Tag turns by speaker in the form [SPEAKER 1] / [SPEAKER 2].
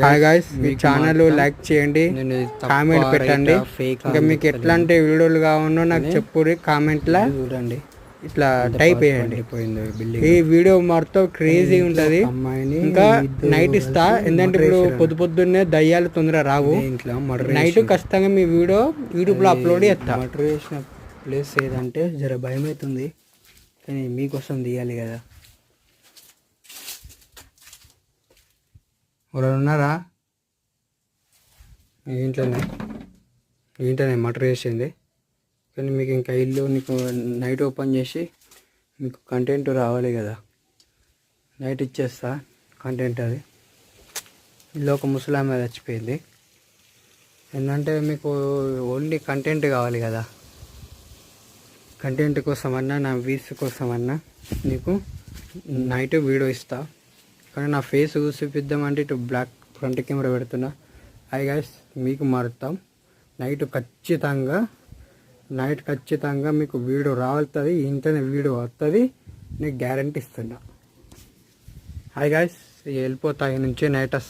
[SPEAKER 1] Hi guys, మీ channel like చేయండి, comment పెట్టండి. ఇంకా మీకు ఎట్లాంటి వీడియోలు కావాలో నాకు చెప్పుర్రి కామెంట్లా. చూడండి ఇట్లా టైప్ చేయండి. ఈ వీడియో మొత్తం క్రేజీ ఉంటుంది. ఇంకా నైట్ ఇస్తా, ఎందుకంటే ఇప్పుడు పొద్దున్నే దయ్యాలు తొందరగా రావు. నైట్ ఖచ్చితంగా మీ వీడియో యూట్యూబ్లో అప్లోడ్ చేస్తా. మర్డర్ చేసిన ప్లేస్ ఏదంటే జర భయం అవుతుంది, కానీ మీకోసం తీయాలి కదా. ఎవరు ఉన్నారా? ఇంట్లోనే మర్డర్ చేసింది, కానీ మీకు ఇంకా ఇల్లు నీకు నైట్ ఓపెన్ చేసి మీకు కంటెంట్ రావాలి కదా. నైట్ ఇచ్చేస్తా కంటెంట్. అది ఇల్లు ఒక ముసలామె చచ్చిపోయింది. ఏంటంటే మీకు ఓన్లీ కంటెంట్ కావాలి కదా. కంటెంట్ కోసమన్నా నా వ్యూస్ కోసమన్నా నీకు నైట్ వీడియో ఇస్తా, కానీ నా ఫేస్ చూపిద్దామంటే ఇటు బ్లాక్ ఫ్రంట్ కెమెరా పెడుతున్నా. హాయ్ గైస్, మీకు మారుతాం. నైట్ ఖచ్చితంగా మీకు వీడియో రావుతుంది, ఇంటనే వీడియో వస్తుంది, నీకు గ్యారంటీ ఇస్తున్నా. హాయ్ గైస్, వెళ్ళిపోతా నుంచి నైట్ వస్తా.